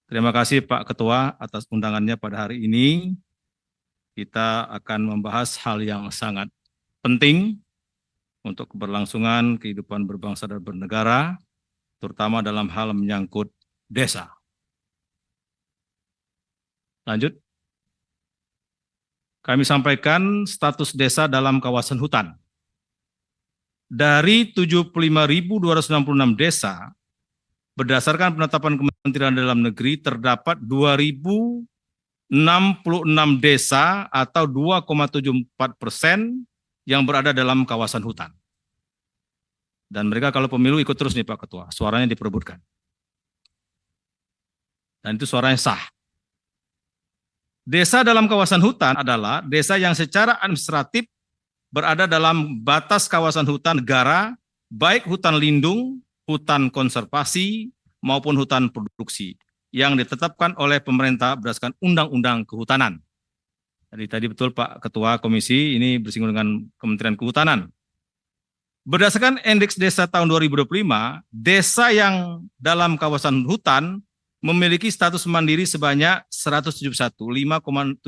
Terima kasih Pak Ketua atas undangannya pada hari ini. Kita akan membahas hal yang sangat penting untuk keberlangsungan kehidupan berbangsa dan bernegara, terutama dalam hal menyangkut desa. Lanjut. Kami sampaikan status desa dalam kawasan hutan. Dari 75.266 desa, berdasarkan penetapan Kementerian Dalam Negeri, terdapat 2.066 desa atau 2,74% yang berada dalam kawasan hutan. Dan mereka kalau pemilu ikut terus nih Pak Ketua, suaranya diperebutkan. Dan itu suaranya sah. Desa dalam kawasan hutan adalah desa yang secara administratif berada dalam batas kawasan hutan negara, baik hutan lindung, hutan konservasi, maupun hutan produksi, yang ditetapkan oleh pemerintah berdasarkan Undang-Undang Kehutanan. Jadi tadi betul Pak Ketua Komisi, ini bersinggungan dengan Kementerian Kehutanan. Berdasarkan Indeks Desa tahun 2025, desa yang dalam kawasan hutan memiliki status mandiri sebanyak 171, 5,76%,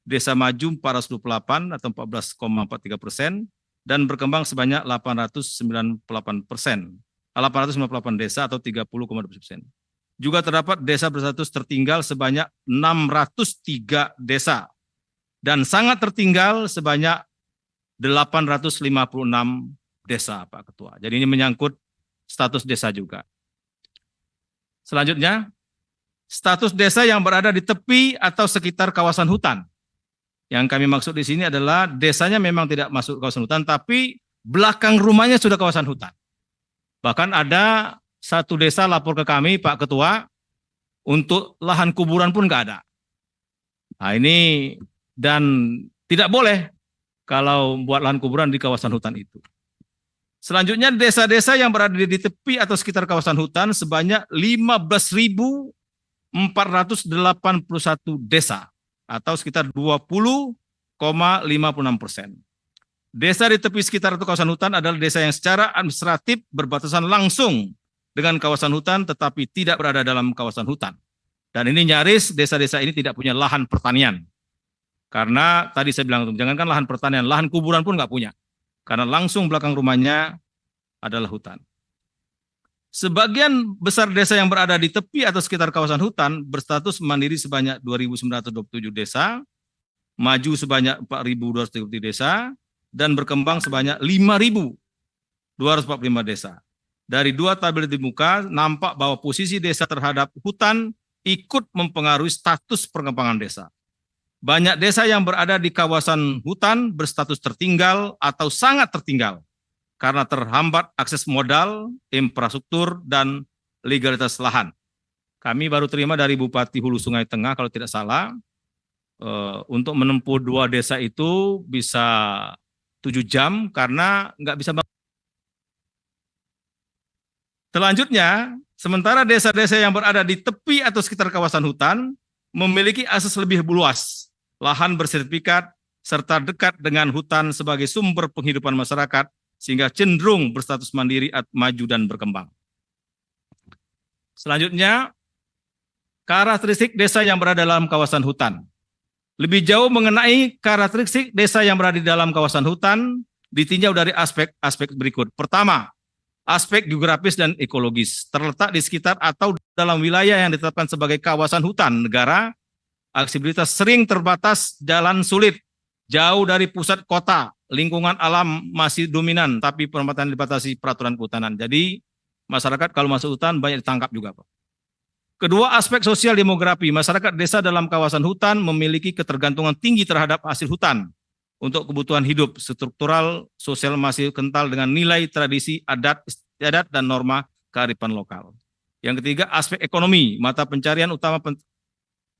desa maju 428 atau 14,43%, dan berkembang sebanyak 898 desa atau 30,2%. Juga terdapat desa berstatus tertinggal sebanyak 603 desa, dan sangat tertinggal sebanyak 856 desa, Pak Ketua. Jadi ini menyangkut status desa juga. Selanjutnya, status desa yang berada di tepi atau sekitar kawasan hutan. Yang kami maksud di sini adalah desanya memang tidak masuk kawasan hutan, tapi belakang rumahnya sudah kawasan hutan. Bahkan ada satu desa lapor ke kami, Pak Ketua, untuk lahan kuburan pun nggak ada. Nah ini, dan tidak boleh kalau buat lahan kuburan di kawasan hutan itu. Selanjutnya desa-desa yang berada di tepi atau sekitar kawasan hutan sebanyak 15.481 desa atau sekitar 20,56%. Desa di tepi sekitar atau kawasan hutan adalah desa yang secara administratif berbatasan langsung dengan kawasan hutan tetapi tidak berada dalam kawasan hutan. Dan ini nyaris desa-desa ini tidak punya lahan pertanian. Karena tadi saya bilang, jangankan lahan pertanian, lahan kuburan pun nggak punya. Karena langsung belakang rumahnya adalah hutan. Sebagian besar desa yang berada di tepi atau sekitar kawasan hutan berstatus mandiri sebanyak 2.927 desa, maju sebanyak 4.230 desa, dan berkembang sebanyak 5.245 desa. Dari dua tabel di muka, nampak bahwa posisi desa terhadap hutan ikut mempengaruhi status perkembangan desa. Banyak desa yang berada di kawasan hutan berstatus tertinggal atau sangat tertinggal karena terhambat akses modal, infrastruktur, dan legalitas lahan. Kami baru terima dari Bupati Hulu Sungai Tengah, kalau tidak salah, untuk menempuh 2 desa itu bisa 7 jam karena nggak bisa. Selanjutnya, sementara desa-desa yang berada di tepi atau sekitar kawasan hutan memiliki akses lebih luas, lahan bersertifikat, serta dekat dengan hutan sebagai sumber penghidupan masyarakat, sehingga cenderung berstatus mandiri, maju, dan berkembang. Selanjutnya, karakteristik desa yang berada dalam kawasan hutan. Lebih jauh mengenai karakteristik desa yang berada di dalam kawasan hutan, ditinjau dari aspek-aspek berikut. Pertama, aspek geografis dan ekologis. Terletak di sekitar atau dalam wilayah yang ditetapkan sebagai kawasan hutan negara, aksesibilitas sering terbatas, jalan sulit, jauh dari pusat kota, lingkungan alam masih dominan, tapi perempatan dibatasi peraturan kehutanan. Jadi masyarakat kalau masuk hutan banyak ditangkap juga, Pak. Kedua, aspek sosial demografi. Masyarakat desa dalam kawasan hutan memiliki ketergantungan tinggi terhadap hasil hutan untuk kebutuhan hidup. Struktural sosial masih kental dengan nilai tradisi, adat, istiadat, dan norma kearifan lokal. Yang ketiga, aspek ekonomi. Mata pencarian utama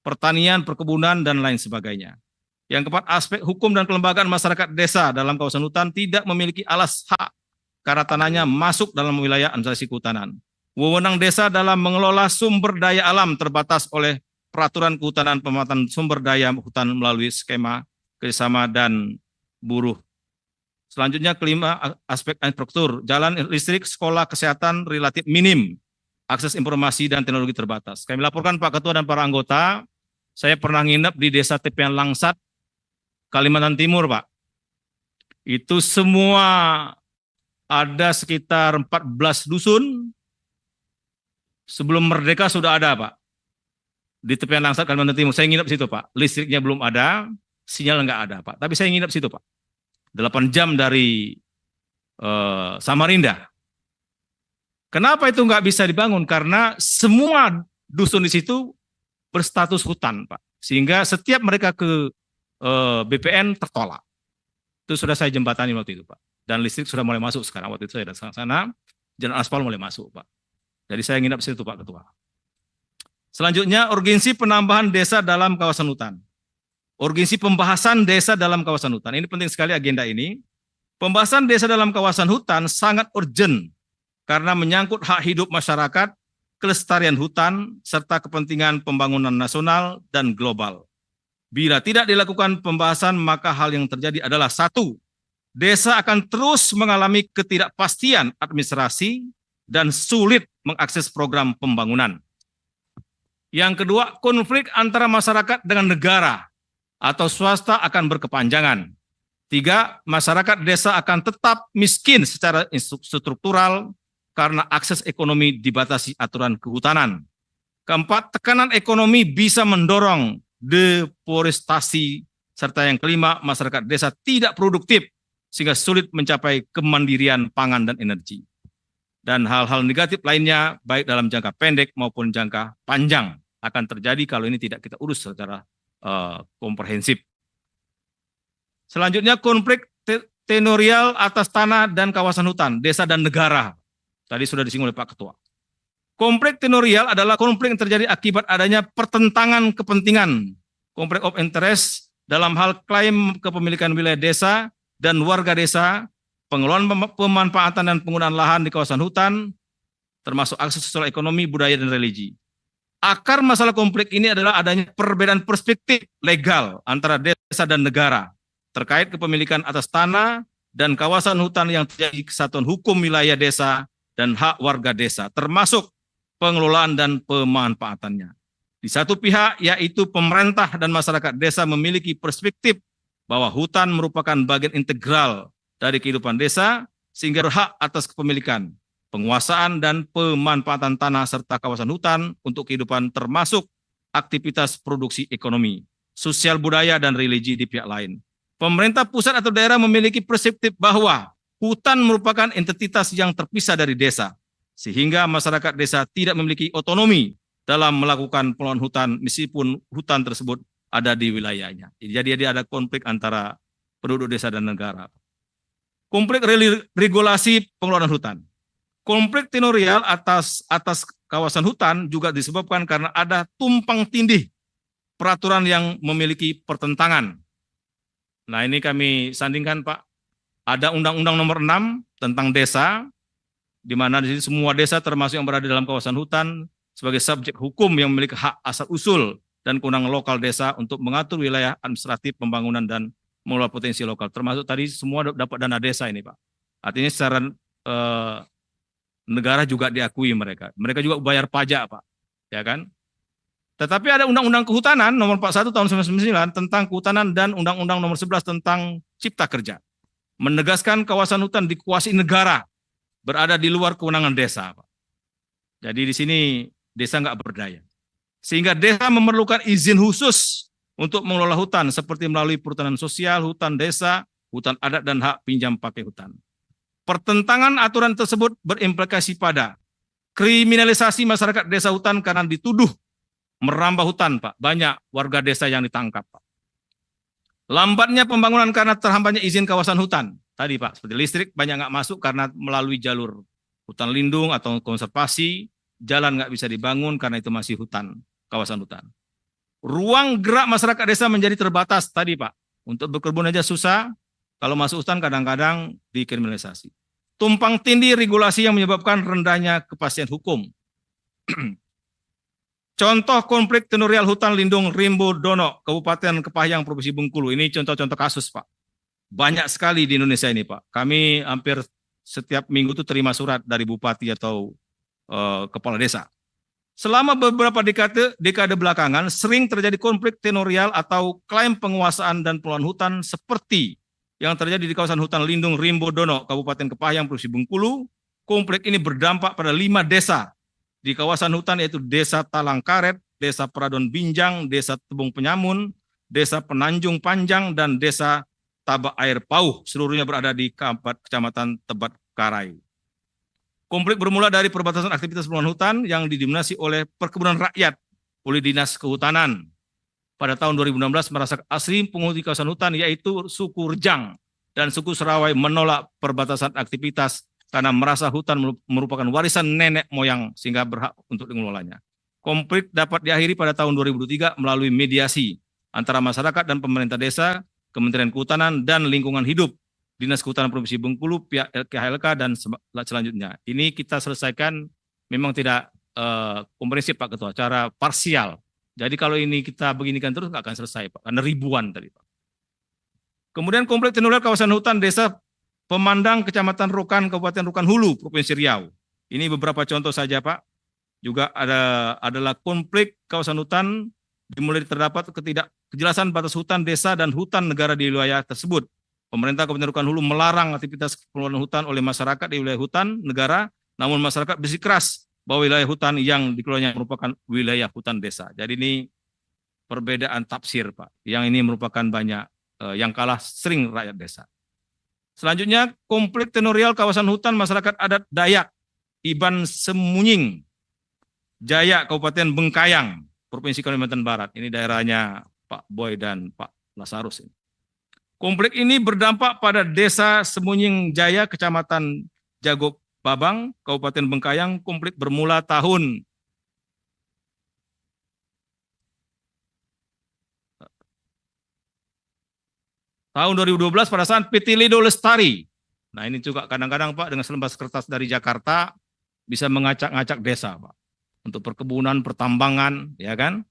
pertanian, perkebunan, dan lain sebagainya. Yang keempat, aspek hukum dan kelembagaan masyarakat desa dalam kawasan hutan tidak memiliki alas hak karena tanahnya masuk dalam wilayah administrasi kehutanan. Wewenang desa dalam mengelola sumber daya alam terbatas oleh peraturan kehutanan pemanfaatan sumber daya hutan melalui skema kerjasama dan buruh. Selanjutnya, kelima, aspek infrastruktur. Jalan listrik, sekolah, kesehatan relatif minim. akses informasi dan teknologi terbatas. Kami laporkan Pak Ketua dan para anggota, saya pernah nginep di Desa Tepian Langsat, Kalimantan Timur, Pak. Itu semua ada sekitar 14 dusun. Sebelum merdeka sudah ada, Pak. Di Tepian Langsat, Kalimantan Timur. Saya nginep situ, Pak. Listriknya belum ada, sinyal nggak ada, Pak. Tapi saya nginep situ, Pak. 8 jam dari Samarinda. Kenapa itu nggak bisa dibangun? Karena semua dusun di situ berstatus hutan, Pak. Sehingga setiap mereka ke BPN tertolak. Itu sudah saya jembatani waktu itu, Pak. Dan listrik sudah mulai masuk sekarang. Waktu itu saya datang ke sana, jalan aspal mulai masuk, Pak. Jadi saya nginap situ, Pak Ketua. Selanjutnya, urgensi penambahan desa dalam kawasan hutan. Urgensi pembahasan desa dalam kawasan hutan. Ini penting sekali agenda ini. Pembahasan desa dalam kawasan hutan sangat urgent karena menyangkut hak hidup masyarakat, kelestarian hutan, serta kepentingan pembangunan nasional dan global. Bila tidak dilakukan pembahasan, maka hal yang terjadi adalah 1. Desa akan terus mengalami ketidakpastian administrasi dan sulit mengakses program pembangunan. Yang kedua, konflik antara masyarakat dengan negara atau swasta akan berkepanjangan. 3, masyarakat desa akan tetap miskin secara struktural karena akses ekonomi dibatasi aturan kehutanan. 4, tekanan ekonomi bisa mendorong deforestasi, serta yang kelima, masyarakat desa tidak produktif sehingga sulit mencapai kemandirian pangan dan energi. Dan hal-hal negatif lainnya baik dalam jangka pendek maupun jangka panjang akan terjadi kalau ini tidak kita urus secara komprehensif. Selanjutnya, konflik tenurial atas tanah dan kawasan hutan, desa dan negara. Tadi sudah disinggung oleh Pak Ketua. Konflik tenurial adalah konflik yang terjadi akibat adanya pertentangan kepentingan, konflik of interest dalam hal klaim kepemilikan wilayah desa dan warga desa, pengelolaan pemanfaatan dan penggunaan lahan di kawasan hutan, termasuk akses sosial ekonomi, budaya, dan religi. Akar masalah konflik ini adalah adanya perbedaan perspektif legal antara desa dan negara terkait kepemilikan atas tanah dan kawasan hutan yang terjadi kesatuan hukum wilayah desa dan hak warga desa, termasuk pengelolaan dan pemanfaatannya. Di satu pihak, yaitu pemerintah dan masyarakat desa memiliki perspektif bahwa hutan merupakan bagian integral dari kehidupan desa, sehingga berhak atas kepemilikan, penguasaan, dan pemanfaatan tanah serta kawasan hutan untuk kehidupan termasuk aktivitas produksi ekonomi, sosial budaya, dan religi di pihak lain. Pemerintah pusat atau daerah memiliki perspektif bahwa hutan merupakan entitas yang terpisah dari desa, sehingga masyarakat desa tidak memiliki otonomi dalam melakukan pengelolaan hutan meskipun hutan tersebut ada di wilayahnya. Jadi ada konflik antara penduduk desa dan negara. Konflik regulasi pengelolaan hutan. Konflik tenurial atas kawasan hutan juga disebabkan karena ada tumpang tindih peraturan yang memiliki pertentangan. Nah, ini kami sandingkan, Pak. Ada Undang-Undang Nomor 6 tentang desa, di mana di sini semua desa termasuk yang berada dalam kawasan hutan sebagai subjek hukum yang memiliki hak asal-usul dan kewenangan lokal desa untuk mengatur wilayah administratif pembangunan dan mengelola potensi lokal. Termasuk tadi semua dapat dana desa ini, Pak. Artinya secara negara juga diakui mereka. Mereka juga bayar pajak, Pak. Ya kan? Tetapi ada Undang-Undang Kehutanan Nomor 41 tahun 1999 tentang kehutanan dan Undang-Undang Nomor 11 tentang Cipta Kerja. Menegaskan kawasan hutan dikuasai negara, berada di luar kewenangan desa, Pak. Jadi di sini desa nggak berdaya. Sehingga desa memerlukan izin khusus untuk mengelola hutan seperti melalui perhutanan sosial, hutan desa, hutan adat, dan hak pinjam pakai hutan. Pertentangan aturan tersebut berimplikasi pada kriminalisasi masyarakat desa hutan karena dituduh merambah hutan, Pak. Banyak warga desa yang ditangkap, Pak. Lambatnya pembangunan karena terhambatnya izin kawasan hutan. Tadi, Pak, seperti listrik banyak nggak masuk karena melalui jalur hutan lindung atau konservasi, jalan nggak bisa dibangun karena itu masih hutan, kawasan hutan. Ruang gerak masyarakat desa menjadi terbatas tadi, Pak. Untuk berkebun aja susah, kalau masuk hutan kadang-kadang dikriminalisasi. Tumpang tindih regulasi yang menyebabkan rendahnya kepastian hukum. Contoh konflik tenurial hutan lindung Rimbo Dono, Kabupaten Kepahyang, Provinsi Bengkulu. Ini contoh-contoh kasus, Pak. Banyak sekali di Indonesia ini, Pak. Kami hampir setiap minggu itu terima surat dari bupati atau kepala desa. Selama beberapa dekade belakangan sering terjadi konflik tenurial atau klaim penguasaan dan pengelolaan hutan seperti yang terjadi di kawasan hutan lindung Rimbo Dono, Kabupaten Kepahyang, Provinsi Bengkulu. Konflik ini berdampak pada 5 desa di kawasan hutan, yaitu Desa Talang Karet, Desa Pradon Binjang, Desa Tebung Penyamun, Desa Penanjung Panjang, dan Desa Tabak Air Pauh. Seluruhnya berada di Kecamatan Tebat Karai. Konflik bermula dari perbatasan aktivitas pengelolaan hutan yang didominasi oleh perkebunan rakyat oleh Dinas Kehutanan. Pada tahun 2016 merasa asli penghuni kawasan hutan yaitu suku Rejang dan suku Serawai menolak perbatasan aktivitas karena merasa hutan merupakan warisan nenek moyang sehingga berhak untuk mengelolanya. Konflik dapat diakhiri pada tahun 2003 melalui mediasi antara masyarakat dan pemerintah desa, Kementerian Kehutanan dan Lingkungan Hidup, Dinas Kehutanan Provinsi Bengkulu, pihak KHLK, dan selanjutnya. Ini kita selesaikan memang tidak komprehensif Pak Ketua, cara parsial. Jadi kalau ini kita beginikan terus nggak akan selesai Pak, karena ribuan tadi Pak. Kemudian konflik tenurial kawasan hutan Desa Pemandang, Kecamatan Rokan, Kabupaten Rokan Hulu, Provinsi Riau. Ini beberapa contoh saja Pak. Juga adalah konflik kawasan hutan dimulai terdapat kejelasan batas hutan desa dan hutan negara di wilayah tersebut. Pemerintah Kabupaten Rokan Hulu melarang aktivitas pengelolaan hutan oleh masyarakat di wilayah hutan negara, namun masyarakat bersikeras bahwa wilayah hutan yang dikelolanya merupakan wilayah hutan desa. Jadi ini perbedaan tafsir Pak, yang ini merupakan banyak yang kalah sering rakyat desa. Selanjutnya konflik tenurial kawasan hutan masyarakat adat Dayak, Iban Semunying, Jaya, Kabupaten Bengkayang, Provinsi Kalimantan Barat. Ini daerahnya Pak Boy dan Pak Lasarus ini. Konflik ini berdampak pada Desa Semunying Jaya, Kecamatan Jagok Babang, Kabupaten Bengkayang. Konflik bermula tahun 2012 pada saat PT Lido Lestari. Nah ini juga kadang-kadang Pak dengan selembar kertas dari Jakarta bisa mengacak-ngacak desa Pak. Untuk perkebunan, pertambangan, ya kan.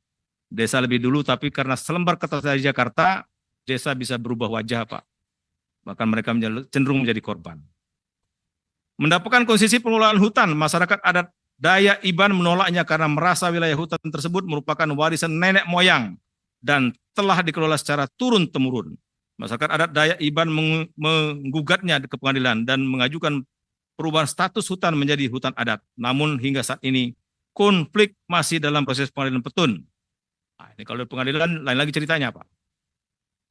Desa lebih dulu, tapi karena selembar kertas dari Jakarta, desa bisa berubah wajah Pak. Bahkan mereka cenderung menjadi korban. Mendapatkan konsesi pengelolaan hutan, masyarakat adat Dayak Iban menolaknya karena merasa wilayah hutan tersebut merupakan warisan nenek moyang dan telah dikelola secara turun-temurun. Masyarakat adat Dayak Iban menggugatnya ke pengadilan dan mengajukan perubahan status hutan menjadi hutan adat. Namun hingga saat ini konflik masih dalam proses pengadilan petun. Nah, ini kalau pengadilan lain lagi ceritanya Pak.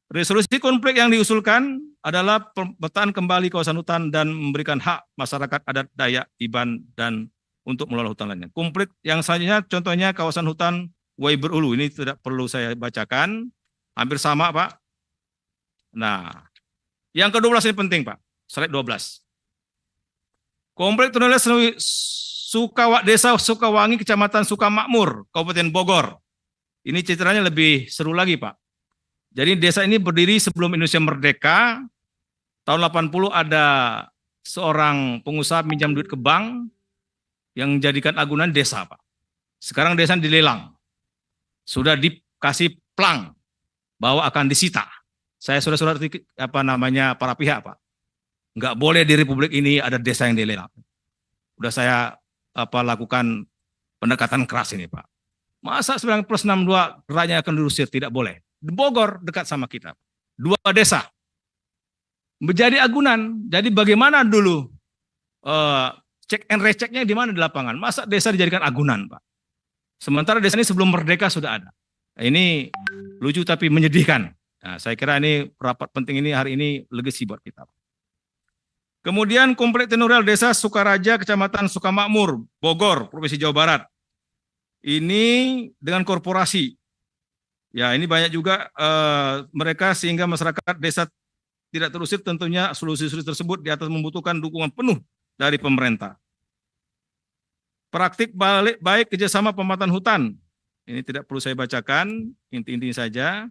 Resolusi konflik yang diusulkan adalah pemetaan kembali kawasan hutan dan memberikan hak masyarakat adat Dayak Iban dan untuk mengelola hutan lainnya. Konflik yang selanjutnya contohnya kawasan hutan Waiber Ulu. Ini tidak perlu saya bacakan. Hampir sama Pak. Nah, yang ke-12 ini penting Pak. Slide 12. Konflik tenurial Desa Sukawangi, Kecamatan Sukamakmur, Kabupaten Bogor. Ini ceritanya lebih seru lagi Pak. Jadi desa ini berdiri sebelum Indonesia merdeka. Tahun 80 ada seorang pengusaha minjam duit ke bank yang menjadikan agunan desa Pak. Sekarang desa dilelang. Sudah dikasih plang bahwa akan disita. Saya sudah para pihak Pak. Enggak boleh di Republik ini ada desa yang dilelang. Sudah saya lakukan pendekatan keras ini Pak. Masa 9+62 rakyatnya akan diusir, tidak boleh. Di Bogor dekat sama kita. 2 desa menjadi agunan. Jadi bagaimana dulu cek and rechecknya di mana di lapangan? Masa desa dijadikan agunan Pak? Sementara desa ini sebelum merdeka sudah ada. Ini lucu tapi menyedihkan. Nah, saya kira ini rapat penting ini hari ini legacy buat kita. Kemudian konflik tenurial Desa Sukaraja, Kecamatan Sukamakmur, Bogor, Provinsi Jawa Barat. Ini dengan korporasi. Ya, ini banyak juga mereka sehingga masyarakat desa tidak terusir, tentunya solusi-solusi tersebut di atas membutuhkan dukungan penuh dari pemerintah. Praktik baik kerjasama pemanfaatan hutan. Ini tidak perlu saya bacakan, inti-inti saja.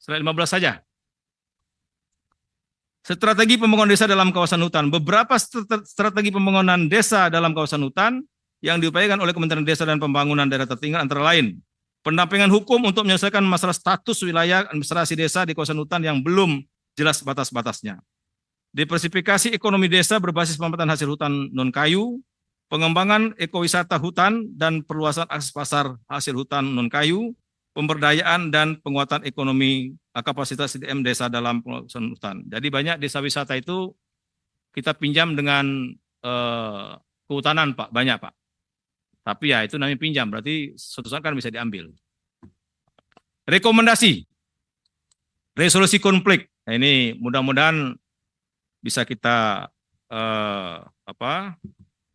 Slide 15 saja. Strategi pembangunan desa dalam kawasan hutan. Beberapa strategi pembangunan desa dalam kawasan hutan yang diupayakan oleh Kementerian Desa dan Pembangunan Daerah Tertinggal antara lain pendampingan hukum untuk menyelesaikan masalah status wilayah administrasi desa di kawasan hutan yang belum jelas batas-batasnya. diversifikasi ekonomi desa berbasis pemanfaatan hasil hutan non-kayu, pengembangan ekowisata hutan dan perluasan akses pasar hasil hutan non-kayu, pemberdayaan dan penguatan ekonomi kapasitas SDM desa dalam pengelolaan hutan. Jadi banyak desa wisata itu kita pinjam dengan kehutanan, Pak, banyak, Pak. Tapi ya itu namanya pinjam, berarti suatu saat kan bisa diambil. Rekomendasi, resolusi konflik. Nah, ini mudah-mudahan bisa kita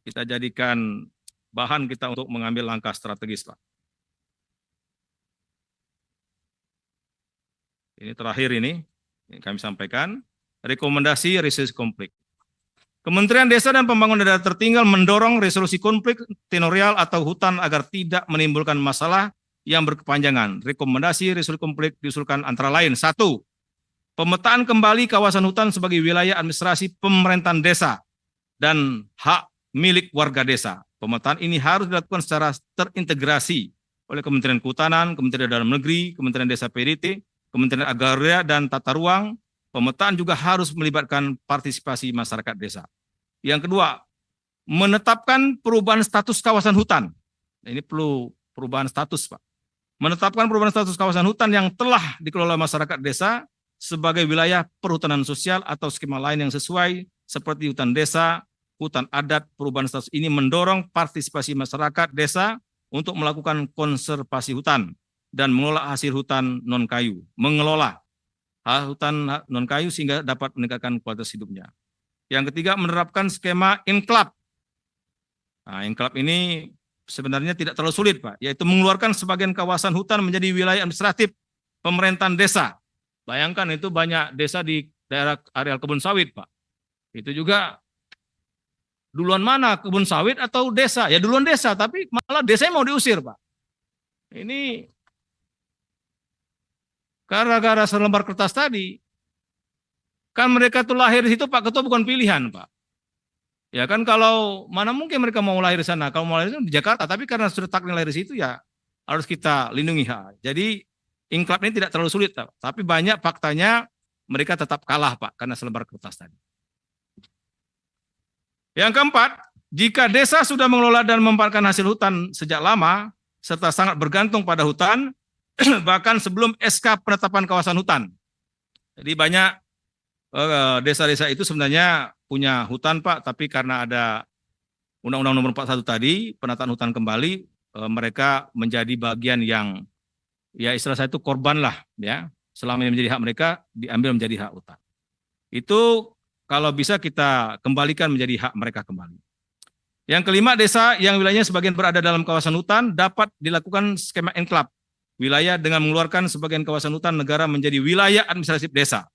kita jadikan bahan kita untuk mengambil langkah strategis, Pak. Ini terakhir ini kami sampaikan, rekomendasi resolusi konflik. Kementerian Desa dan Pembangunan Daerah Tertinggal mendorong resolusi konflik tenorial atau hutan agar tidak menimbulkan masalah yang berkepanjangan. Rekomendasi resolusi konflik diusulkan antara lain, 1. Pemetaan kembali kawasan hutan sebagai wilayah administrasi pemerintahan desa dan hak milik warga desa. Pemetaan ini harus dilakukan secara terintegrasi oleh Kementerian Kehutanan, Kementerian Dalam Negeri, Kementerian Desa PDT, Kementerian Agraria dan Tata Ruang. Pemetaan juga harus melibatkan partisipasi masyarakat desa. Yang kedua, menetapkan perubahan status kawasan hutan. Ini perlu perubahan status, Pak. Menetapkan perubahan status kawasan hutan yang telah dikelola masyarakat desa sebagai wilayah perhutanan sosial atau skema lain yang sesuai seperti hutan desa, hutan adat. Perubahan status ini mendorong partisipasi masyarakat desa untuk melakukan konservasi hutan dan mengelola hasil hutan non-kayu. Mengelola hutan non-kayu sehingga dapat meningkatkan kualitas hidupnya. Yang ketiga, menerapkan skema inklap. Nah, inklap ini sebenarnya tidak terlalu sulit, Pak, yaitu mengeluarkan sebagian kawasan hutan menjadi wilayah administratif pemerintahan desa. Bayangkan itu banyak desa di daerah areal kebun sawit, Pak. Itu juga duluan mana, kebun sawit atau desa? Ya duluan desa, tapi malah desanya mau diusir, Pak. Ini gara-gara selembar kertas tadi, kan mereka tuh lahir di situ, Pak Ketua, bukan pilihan, Pak. Ya kan, kalau mana mungkin mereka mau lahir di sana, kalau mau lahir di Jakarta, tapi karena sudah takdir lahir di situ ya harus kita lindungi hak. Jadi inklap ini tidak terlalu sulit, Pak. Tapi banyak faktanya mereka tetap kalah, Pak, karena selembar kertas tadi. Yang keempat, jika desa sudah mengelola dan memanfaatkan hasil hutan sejak lama, serta sangat bergantung pada hutan, bahkan sebelum SK penetapan kawasan hutan. Jadi banyak desa-desa itu sebenarnya punya hutan, Pak, tapi karena ada Undang-Undang Nomor 41 tadi, penataan hutan kembali, mereka menjadi bagian yang ya istilah saya itu korban lah, ya. Selama ini menjadi hak mereka, diambil menjadi hak hutan. Itu kalau bisa kita kembalikan menjadi hak mereka kembali. Yang kelima, desa yang wilayahnya sebagian berada dalam kawasan hutan dapat dilakukan skema enklave wilayah dengan mengeluarkan sebagian kawasan hutan negara menjadi wilayah administratif desa.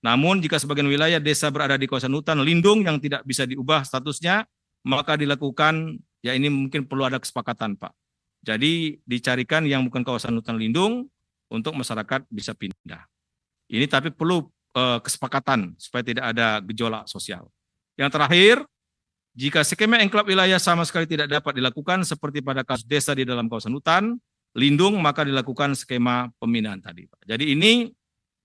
Namun jika sebagian wilayah desa berada di kawasan hutan lindung yang tidak bisa diubah statusnya, maka dilakukan, ya ini mungkin perlu ada kesepakatan, Pak. Jadi dicarikan yang bukan kawasan hutan lindung untuk masyarakat bisa pindah. Ini tapi perlu kesepakatan supaya tidak ada gejolak sosial. Yang terakhir, jika skema enklave wilayah sama sekali tidak dapat dilakukan seperti pada kasus desa di dalam kawasan hutan lindung, maka dilakukan skema pemindahan tadi, Pak. Jadi ini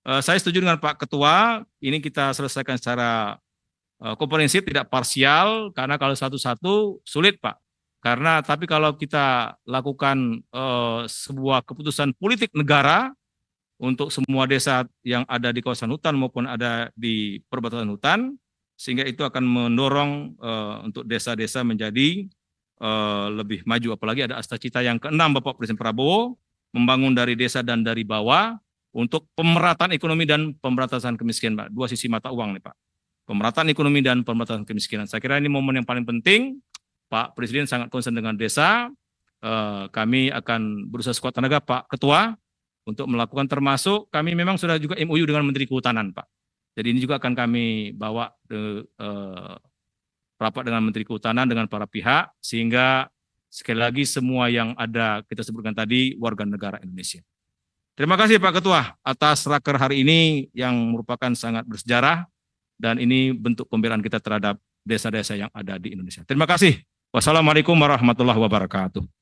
saya setuju dengan Pak Ketua, ini kita selesaikan secara komprehensif, tidak parsial, karena kalau satu-satu sulit, Pak. Karena tapi kalau kita lakukan sebuah keputusan politik negara untuk semua desa yang ada di kawasan hutan maupun ada di perbatasan hutan, sehingga itu akan mendorong untuk desa-desa menjadi lebih maju. Apalagi ada cita yang ke-6 Bapak Presiden Prabowo, membangun dari desa dan dari bawah untuk pemerataan ekonomi dan pemberantasan kemiskinan, Pak. Dua sisi mata uang nih, Pak. Pemerataan ekonomi dan pemberantasan kemiskinan. Saya kira ini momen yang paling penting. Pak Presiden sangat concern dengan desa. Kami akan berusaha sekuat tenaga, Pak Ketua, untuk melakukan, termasuk kami memang sudah juga MOU dengan Menteri Kehutanan, Pak. Jadi ini juga akan kami bawa rapat dengan Menteri Kehutanan dengan para pihak, sehingga sekali lagi semua yang ada kita sebutkan tadi warga negara Indonesia. Terima kasih Pak Ketua atas raker hari ini yang merupakan sangat bersejarah, dan ini bentuk pembelaan kita terhadap desa-desa yang ada di Indonesia. Terima kasih. Wassalamualaikum warahmatullahi wabarakatuh.